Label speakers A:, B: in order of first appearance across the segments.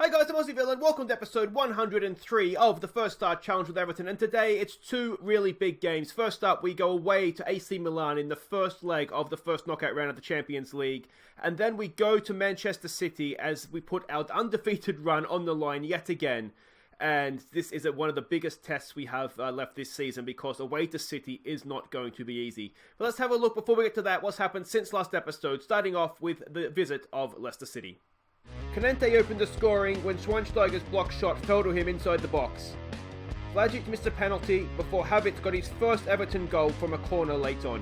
A: Hi guys, I'm Aussie Villain. Welcome to episode 103 of the First Star Challenge with Everton. And today it's two really big games. First up, we go away to AC Milan in the first leg of the first knockout round of the Champions League. And then we go to Manchester City as we put our undefeated run on the line yet again. And this is one of the biggest tests we have left this season because away to City is not going to be easy. But let's have a look before we get to that what's happened since last episode, starting off with the visit of Leicester City. Canente opened the scoring when Schweinsteiger's block shot fell to him inside the box. Vlasic missed a penalty before Havertz got his first Everton goal from a corner late on.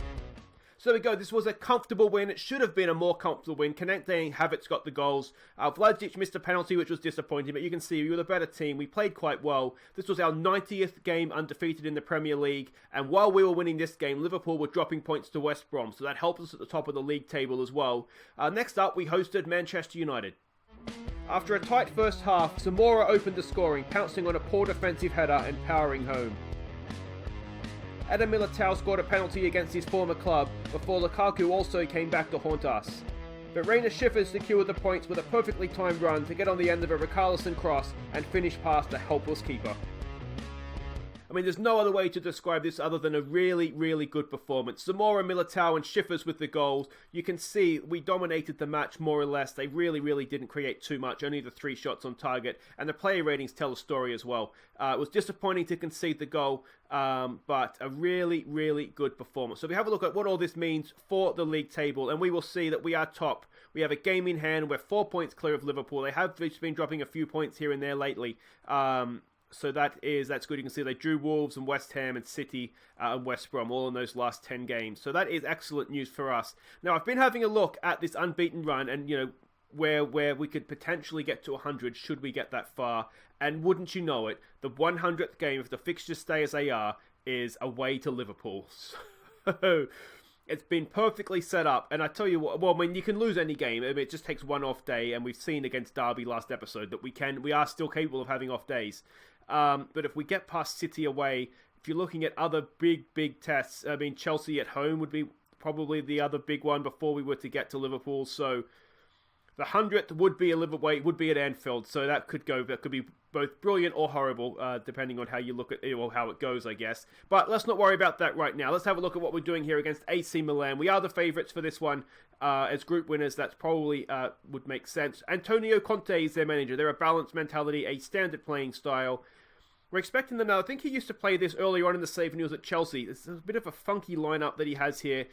A: So there we go, this was a comfortable win. It should have been a more comfortable win. Canente and Havertz got the goals. Vlasic missed a penalty, which was disappointing, but you can see we were the better team. We played quite well. This was our 90th game undefeated in the Premier League, and while we were winning this game, Liverpool were dropping points to West Brom, so that helped us at the top of the league table as well. Next up, we hosted Manchester United. After a tight first half, Zamora opened the scoring, pouncing on a poor defensive header and powering home. Adam Militao scored a penalty against his former club, before Lukaku also came back to haunt us. But Rainer Schiffers secured the points with a perfectly timed run to get on the end of a Richarlison cross and finish past a helpless keeper. I mean, there's no other way to describe this other than a really, really good performance. Zamora, Militao and Schiffers with the goals. You can see we dominated the match more or less. They really, really didn't create too much. Only the 3 shots on target. And the player ratings tell a story as well. It was disappointing to concede the goal, but a really, really good performance. So we have a look at what all this means for the league table. And we will see that we are top. We have a game in hand. We're 4 points clear of Liverpool. They have just been dropping a few points here and there lately. So that's good. You can see they drew Wolves and West Ham and City and West Brom all in those last 10 games. So that is excellent news for us. Now, I've been having a look at this unbeaten run and, you know, where we could potentially get to 100 should we get that far. And wouldn't you know it, the 100th game, if the fixtures stay as they are, is away to Liverpool. So it's been perfectly set up. And I tell you what, well, I mean, you can lose any game. I mean, it just takes one off day. And we've seen against Derby last episode that we are still capable of having off days. But if we get past City away, if you're looking at other big tests, I mean, Chelsea at home would be probably the other big one before we were to get to Liverpool. So the 100th would be at Anfield. So that could be both brilliant or horrible, depending on how you look at it or how it goes, I guess. But let's not worry about that right now. Let's have a look at what we're doing here against AC Milan. We are the favourites for this one. As group winners, that's probably would make sense. Antonio Conte is their manager. They're a balanced mentality, a standard playing style. We're expecting them now. I think he used to play this earlier on in the season when he was at Chelsea. It's a bit of a funky lineup that he has here.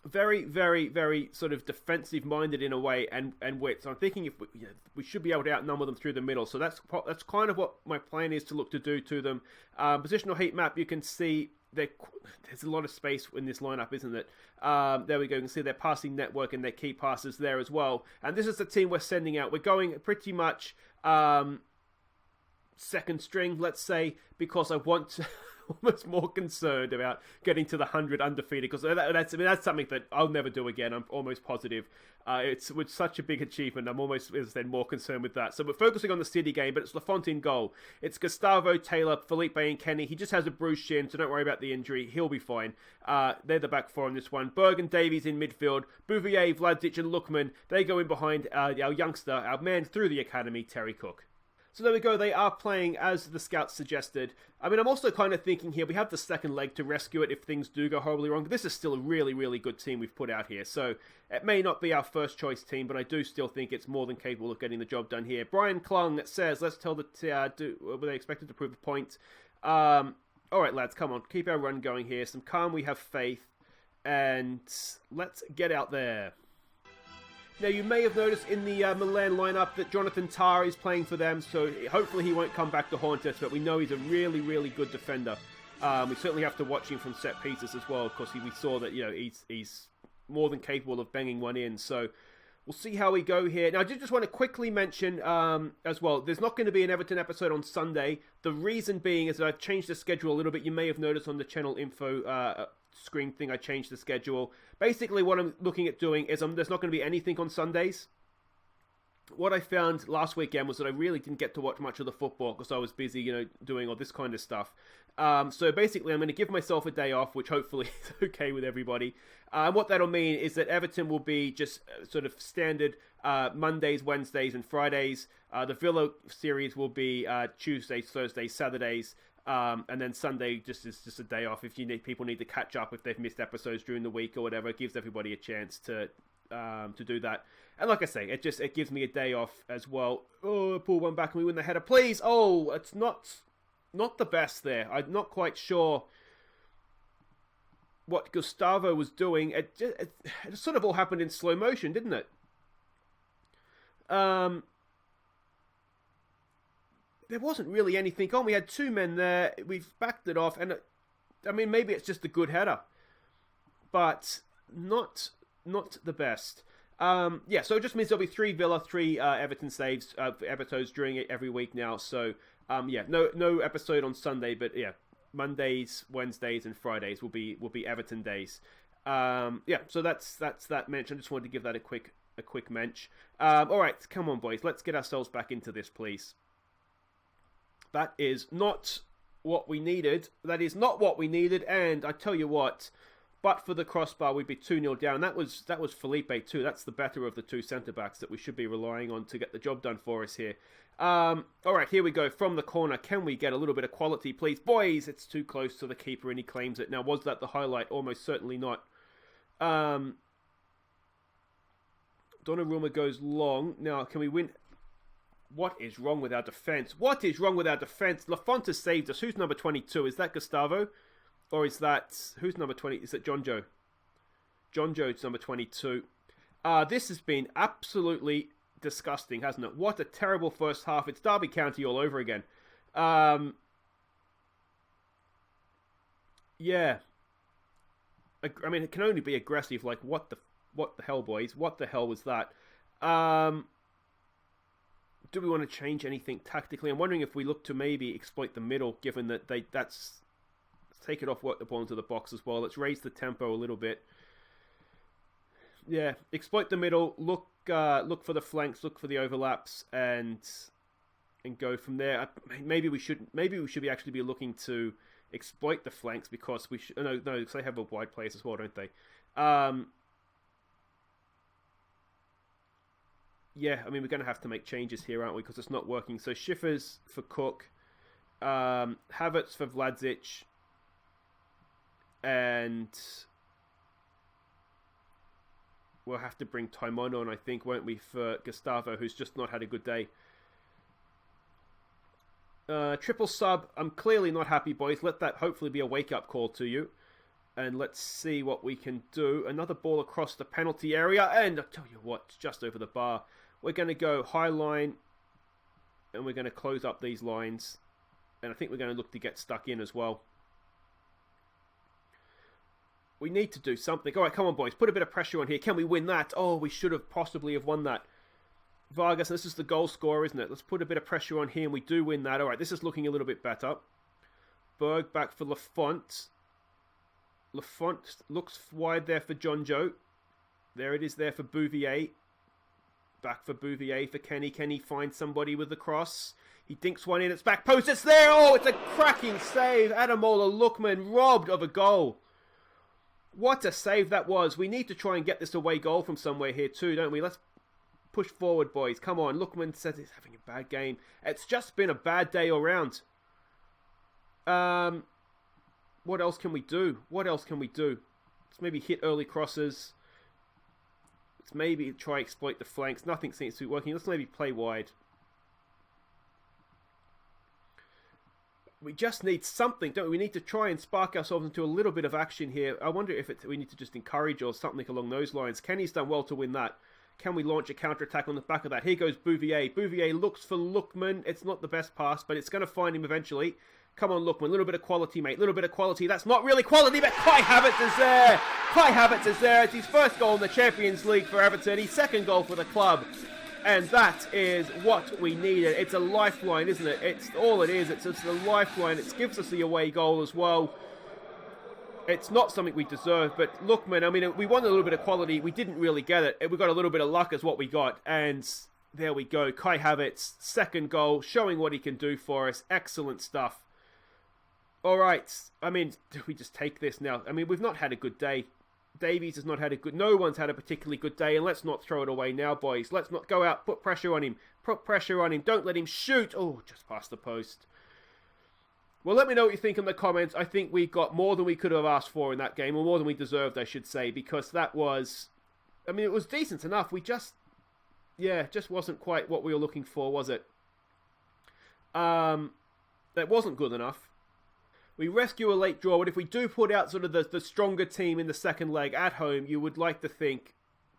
A: Very, very, very sort of defensive-minded in a way and wit. So I'm thinking if we should be able to outnumber them through the middle. So that's kind of what my plan is to look to do to them. Positional heat map, you can see there's a lot of space in this lineup, isn't it? There we go. You can see their passing network and their key passes there as well. And this is the team we're sending out. We're going pretty much second string, let's say, because I want to... almost more concerned about getting to the 100 undefeated, because that's something that I'll never do again. I'm almost positive. It's with such a big achievement. I'm almost, as I said, more concerned with that. So we're focusing on the City game, but it's Lafont in goal. It's Gustavo, Taylor, Felipe and Kenny. He just has a bruised shin, so don't worry about the injury. He'll be fine. They're the back four on this one. Berg and Davies in midfield. Bouvier, Vlasic and Lookman, they go in behind our youngster, our man through the academy, Terry Cook. So there we go, they are playing as the scouts suggested. I mean, I'm also kind of thinking here, we have the second leg to rescue it if things do go horribly wrong, but this is still a really, really good team we've put out here. So it may not be our first choice team, but I do still think it's more than capable of getting the job done here. Brian Klung says, let's tell were they expected to prove a point? Alright lads, come on, keep our run going here. Some calm, we have faith, and let's get out there. Now, you may have noticed in the Milan lineup that Jonathan Tah is playing for them, so hopefully he won't come back to haunt us, but we know he's a really, really good defender. We certainly have to watch him from set pieces as well, because we saw that, you know, he's more than capable of banging one in, so we'll see how we go here. Now, I just want to quickly mention as well, there's not going to be an Everton episode on Sunday. The reason being is that I've changed the schedule a little bit. You may have noticed on the channel info screen thing, I changed the schedule. Basically, what I'm looking at doing is there's not going to be anything on Sundays. what I found last weekend was that I really didn't get to watch much of the football because I was busy, doing all this kind of stuff. So basically, I'm going to give myself a day off, which hopefully is okay with everybody. What that'll mean is that Everton will be just sort of standard Mondays, Wednesdays, and Fridays. The Villa series will be Tuesdays, Thursdays, Saturdays, and then Sunday is just a day off. If people need to catch up if they've missed episodes during the week or whatever, it gives everybody a chance to do that. And like I say, it gives me a day off as well. Oh, pull one back and we win the header, please. Oh, it's not the best there. I'm not quite sure what Gustavo was doing. It sort of all happened in slow motion, didn't it? There wasn't really anything on. We had two men there. We've backed it off, and maybe it's just a good header, but not the best. So it just means there'll be 3 Villa, 3 Everton saves, episodes during it every week now. So no episode on Sunday, but yeah, Mondays, Wednesdays, and Fridays will be Everton days. So that's that mention. I just wanted to give that a quick mention. All right, come on, boys, let's get ourselves back into this, please. That is not what we needed. And I tell you what. But for the crossbar, we'd be 2-0 down. That was Felipe too. That's the better of the two centre-backs that we should be relying on to get the job done for us here. All right, here we go. From the corner, can we get a little bit of quality, please? Boys, it's too close to the keeper and he claims it. Now, was that the highlight? Almost certainly not. Donnarumma goes long. Now, can we win? What is wrong with our defence? Lafont has saved us. Who's number 22? Is that Gustavo? Or is that... Who's number 20? Is it John Joe? John Joe's number 22. This has been absolutely disgusting, hasn't it? What a terrible first half. It's Derby County all over again. Yeah. It can only be aggressive. Like, what the hell, boys? What the hell was that? Do we want to change anything tactically? I'm wondering if we look to maybe exploit the middle, given that that's... Take it off, work the ball into the box as well. Let's raise the tempo a little bit. Yeah, exploit the middle. Look for the flanks. Look for the overlaps, and go from there. Maybe we should actually be looking to exploit the flanks because we should. No, because they have a wide players as well, don't they? Yeah, we're going to have to make changes here, aren't we? Because it's not working. So Schiffers for Cook, Havertz for Vlasic. And we'll have to bring Timon on, I think, won't we, for Gustavo, who's just not had a good day. Triple sub. I'm clearly not happy, boys. Let that hopefully be a wake-up call to you. And let's see what we can do. Another ball across the penalty area. And I'll tell you what, it's just over the bar. We're going to go high line. And we're going to close up these lines. And I think we're going to look to get stuck in as well. We need to do something. All right, come on, boys. Put a bit of pressure on here. Can we win that? Oh, we should have possibly have won that. Vargas, this is the goal scorer, isn't it? Let's put a bit of pressure on here, and we do win that. All right, this is looking a little bit better. Berg back for Lafont. Lafont looks wide there for John Joe. There it is there for Bouvier. Back for Bouvier for Kenny. Kenny finds somebody with the cross. He dinks one in. It's back post. It's there. Oh, it's a cracking save. Ademola Lookman robbed of a goal. What a save that was. We need to try and get this away goal from somewhere here too, don't we? Let's push forward, boys. Come on. Lookman says he's having a bad game. It's just been a bad day all round. What else can we do? Let's maybe hit early crosses. Let's maybe try exploit the flanks. Nothing seems to be working. Let's maybe play wide. We just need something, don't we? We need to try and spark ourselves into a little bit of action here. I wonder if we need to just encourage or something along those lines. Kenny's done well to win that. Can we launch a counter-attack on the back of that? Here goes Bouvier. Bouvier looks for Lookman. It's not the best pass, but it's going to find him eventually. Come on, Lookman. A little bit of quality, mate. A little bit of quality. That's not really quality, but Kai Havertz is there. It's his first goal in the Champions League for Everton. His second goal for the club. And that is what we needed. It's a lifeline, isn't it? It's all it is. It's just a lifeline. It gives us the away goal as well. It's not something we deserve, but Lookman, we wanted a little bit of quality. We didn't really get it. We got a little bit of luck is what we got. And There we go. Kai Havertz, second goal, showing what he can do for us. Excellent stuff. All right. I mean, do we just take this now? I mean, we've not had a good day. Davies has not had a good... No one's had a particularly good day, and let's not throw it away now, boys. Let's not go out. Put pressure on him. Put pressure on him. Don't let him shoot. Oh, just past the post. Well, let me know what you think in the comments. I think we got more than we could have asked for in that game, or more than we deserved, I should say, because that was... I mean, it was decent enough. We just... Yeah, just wasn't quite what we were looking for, was it? That wasn't good enough. We rescue a late draw, but if we do put out sort of the stronger team in the second leg at home, you would like to think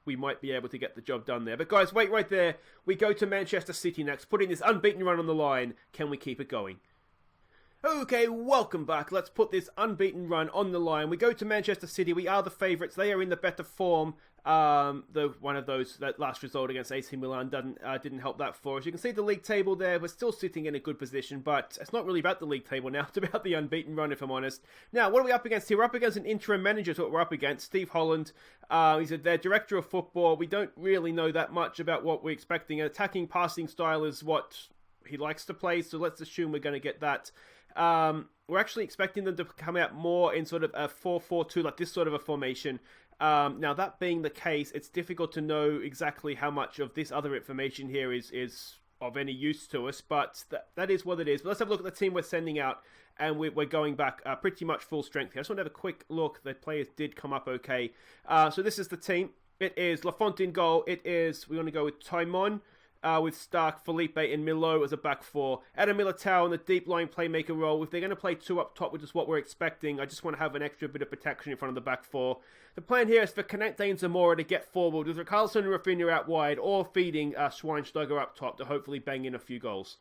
A: we might be able to get the job done there. But guys, wait right there. We go to Manchester City next, putting this unbeaten run on the line. Can we keep it going? Okay, welcome back. Let's put this unbeaten run on the line. We go to Manchester City. We are the favourites. They are in the better form. One of those, that last result against AC Milan didn't help that for us. You can see the league table there. We're still sitting in a good position, but it's not really about the league table now. It's about the unbeaten run, if I'm honest. Now, what are we up against here? We're up against an interim manager is what we're up against. Steve Holland. He's their director of football. We don't really know that much about what we're expecting. An attacking passing style is what he likes to play, so let's assume we're going to get that. We're actually expecting them to come out more in sort of a 4-4-2, like this sort of a formation. Now, that being the case, it's difficult to know exactly how much of this other information here is of any use to us, but that is what it is. But let's have a look at the team we're sending out, and we're going back pretty much full strength here. I just want to have a quick look. The players did come up okay. So this is the team. It is Lafont in goal. We want to go with Taimon. With Stark, Felipe, and Milo as a back four. Adam Militao in the deep line playmaker role. If they're going to play two up top, which is what we're expecting, I just want to have an extra bit of protection in front of the back four. The plan here is for Canete and Zamora to get forward, with Carlson and Rafinha out wide, or feeding Schweinsteiger up top to hopefully bang in a few goals.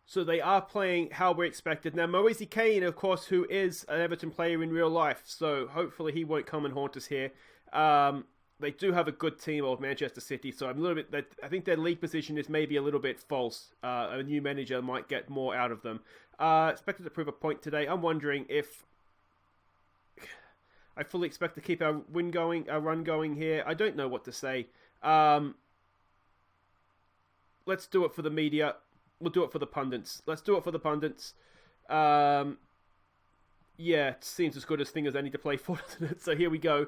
A: So they are playing how we're expected. Now, Moise Kean, of course, who is an Everton player in real life, so hopefully he won't come and haunt us here. They do have a good team of Manchester City, so I'm a little bit. I think their league position is maybe a little bit false. A new manager might get more out of them. Expected to prove a point today. I'm wondering if I fully expect to keep our run going here. I don't know what to say. Let's do it for the media. We'll do it for the pundits. Let's do it for the pundits. Yeah, it seems as good as thing as any to play for, doesn't it? So here we go.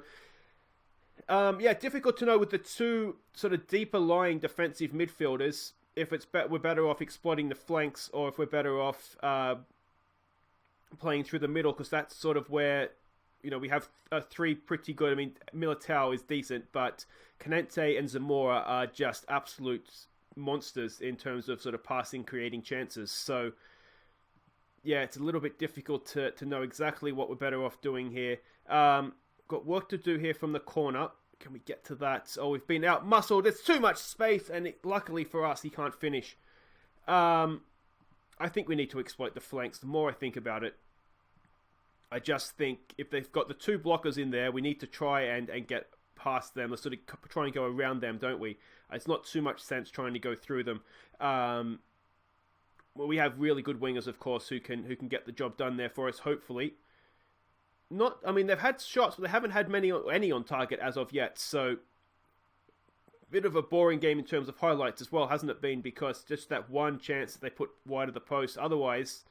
A: Yeah, difficult to know with the two sort of deeper lying defensive midfielders if we're better off exploiting the flanks or if we're better off playing through the middle, because that's sort of where, you know, we have three pretty good. I mean, Militao is decent, but Canete and Zamora are just absolute monsters in terms of sort of passing, creating chances. So, yeah, it's a little bit difficult to know exactly what we're better off doing here. Got work to do here from the corner. Can we get to that? Oh, we've been out-muscled. There's too much space, and luckily for us, he can't finish. I think we need to exploit the flanks. The more I think about it, I just think if they've got the two blockers in there, we need to try and get past them, or sort of try and go around them, don't we? It's not too much sense trying to go through them. Well, we have really good wingers, of course, who can get the job done there for us, hopefully. I mean, they've had shots, but they haven't had any on target as of yet. So, bit of a boring game in terms of highlights as well, hasn't it been? Because just that one chance that they put wide of the post. Otherwise,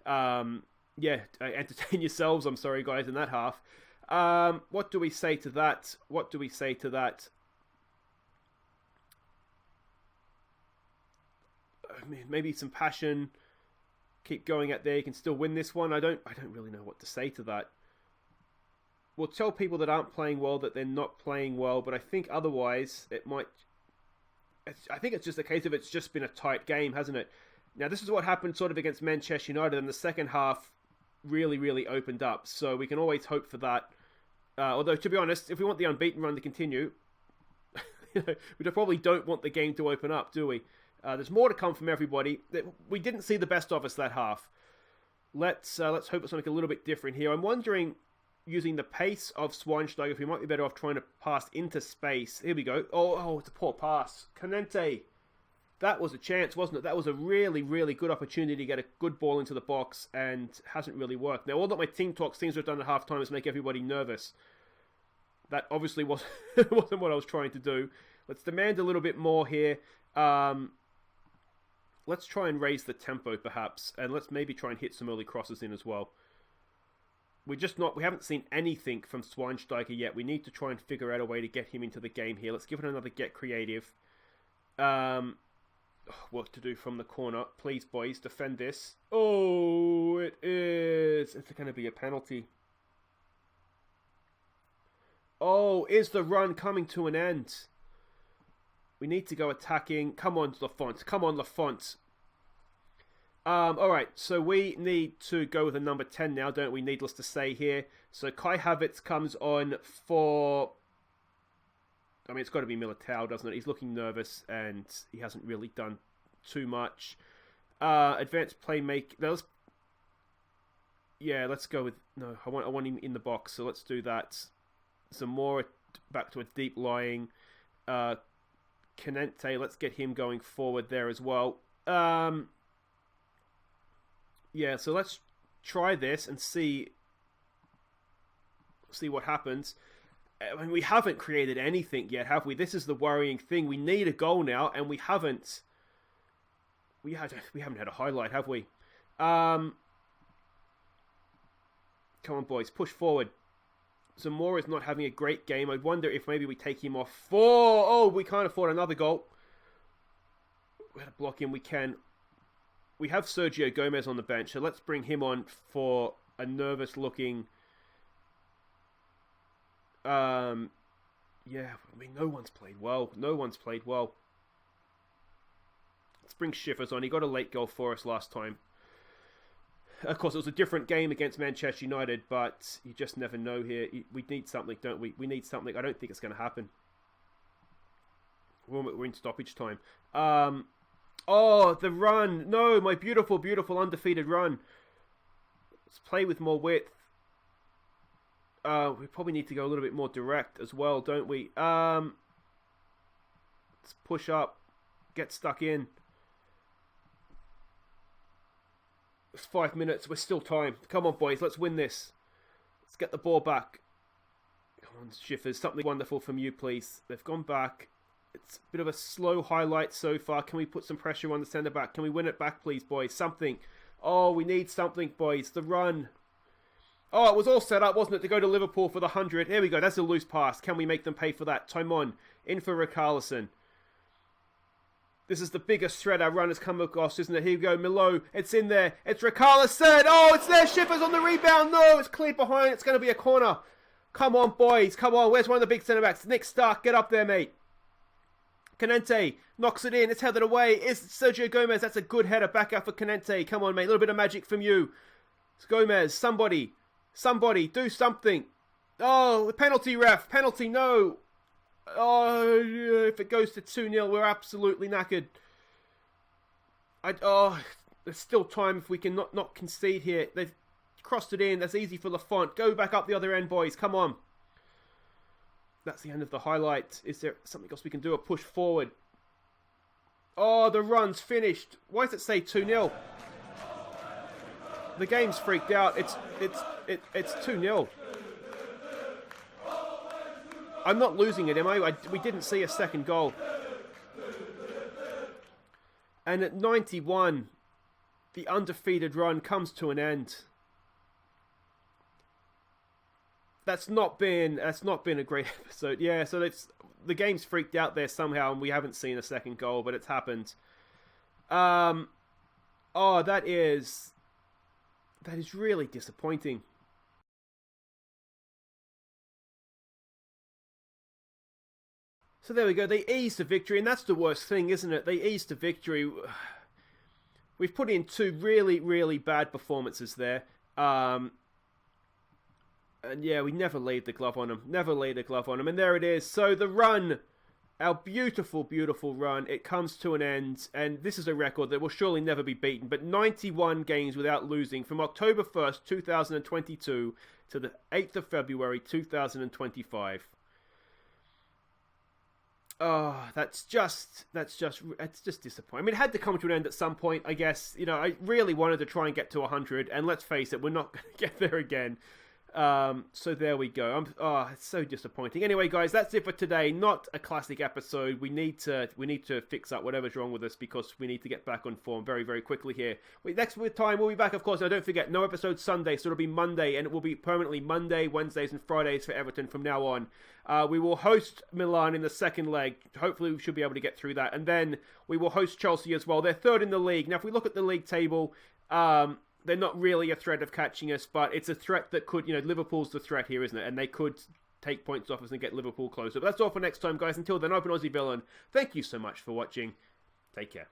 A: yeah, entertain yourselves. I'm sorry, guys, in that half. What do we say to that? What do we say to that? I mean, maybe some passion. Keep going out there. You can still win this one. I don't really know what to say to that. We'll tell people that aren't playing well that they're not playing well, but I think otherwise it might... I think it's just a case of it's just been a tight game, hasn't it? Now, this is what happened sort of against Manchester United, and the second half really, really opened up, so we can always hope for that. Although, to be honest, if we want the unbeaten run to continue, we probably don't want the game to open up, do we? There's more to come from everybody. We didn't see the best of us that half. Let's hope it's something a little bit different here. I'm wondering, using the pace of Schweinsteiger, if we might be better off trying to pass into space. Here we go. Oh, it's a poor pass. Canete. That was a chance, wasn't it? That was a really, really good opportunity to get a good ball into the box, and hasn't really worked. Now, all that my team talk seems to have done at halftime is make everybody nervous. That obviously wasn't what I was trying to do. Let's demand a little bit more here. Let's try and raise the tempo, perhaps, and let's maybe try and hit some early crosses in as well. We haven't seen anything from Schweinsteiger yet. We need to try and figure out a way to get him into the game here. Let's give it another get creative. Work to do from the corner. Please, boys, defend this. Oh, it is. It's going to be a penalty. Oh, is the run coming to an end? We need to go attacking. Come on, Lafont. Come on, Lafont. Alright, so we need to go with a number 10 now, don't we? Needless to say here. So Kai Havertz comes on for... I mean, it's got to be Militao, doesn't it? He's looking nervous and he hasn't really done too much. Advanced playmaker. Let's go with... No, I want him in the box, so let's do that. Some more back to a deep lying. Canente, let's get him going forward there as well. Yeah, so let's try this and see what happens. I mean, we haven't created anything yet, have we? This is the worrying thing. We need a goal now, and we haven't. We haven't had a highlight, have we? Come on, boys, push forward. Zamora is not having a great game. I wonder if maybe we take him off for... Oh, we can't afford another goal. We had to block him. We can. We have Sergio Gomez on the bench, so let's bring him on for a nervous-looking... Yeah, I mean, no one's played well. No one's played well. Let's bring Schiffers on. He got a late goal for us last time. Of course, it was a different game against Manchester United, but you just never know here. We need something, don't we? We need something. I don't think it's going to happen. We're in stoppage time. Oh, the run. No, my beautiful, beautiful undefeated run. Let's play with more width. We probably need to go a little bit more direct as well, don't we? Let's push up. Get stuck in. It's 5 minutes. We're still time. Come on, boys. Let's win this. Let's get the ball back. Come on, Schiffers. Something wonderful from you, please. They've gone back. It's a bit of a slow highlight so far. Can we put some pressure on the centre-back? Can we win it back, please, boys? Something. Oh, we need something, boys. The run. Oh, it was all set up, wasn't it, to go to Liverpool for the 100. Here we go. That's a loose pass. Can we make them pay for that? Timon. In for Richarlison. This is the biggest threat our run has come across, isn't it? Here we go, Milo. It's in there. It's Richarlison. Oh, it's there. Schiffers on the rebound. No, it's cleared behind. It's going to be a corner. Come on, boys. Come on. Where's one of the big centre-backs? Nick Stark, get up there, mate. Canente knocks it in. It's headed away. It's Sergio Gomez. That's a good header. Back out for Canente. Come on, mate. A little bit of magic from you. It's Gomez. Somebody, do something. Oh, the penalty, ref. Penalty, no. Oh, if it goes to 2-0, we're absolutely knackered. There's still time if we can not concede here. They've crossed it in. That's easy for Lafont. Go back up the other end, boys. Come on. That's the end of the highlight. Is there something else we can do? A push forward. Oh, the run's finished. Why does it say 2-0? The game's freaked out. It's 2-0. I'm not losing it, am I? We didn't see a second goal. And at 91, the undefeated run comes to an end. That's not been a great episode. Yeah, so the game's freaked out there somehow, and we haven't seen a second goal, but it's happened. Oh, that is really disappointing. So there we go. They eased to victory, and that's the worst thing, isn't it? They eased to victory. We've put in two really, really bad performances there. And yeah, we never laid the glove on them. Never laid the glove on them. And there it is. So the run, our beautiful, beautiful run, it comes to an end. And this is a record that will surely never be beaten. But 91 games without losing from October 1st, 2022 to the 8th of February, 2025. Oh, it's just disappointing. I mean, it had to come to an end at some point, I guess. You know, I really wanted to try and get to 100, and let's face it, we're not going to get there again. So there we go. It's so disappointing. Anyway, guys, that's it for today. Not a classic episode. We need to fix up whatever's wrong with us because we need to get back on form very, very quickly here. Next time we'll be back, of course. Now, don't forget, no episode Sunday, so it'll be Monday, and it will be permanently Monday, Wednesdays, and Fridays for Everton from now on. We will host Milan in the second leg. Hopefully, we should be able to get through that, and then we will host Chelsea as well. They're third in the league. Now, if we look at the league table, they're not really a threat of catching us, but it's a threat that could, Liverpool's the threat here, isn't it? And they could take points off us and get Liverpool closer. But that's all for next time, guys. Until then, I've been Aussie Villain. Thank you so much for watching. Take care.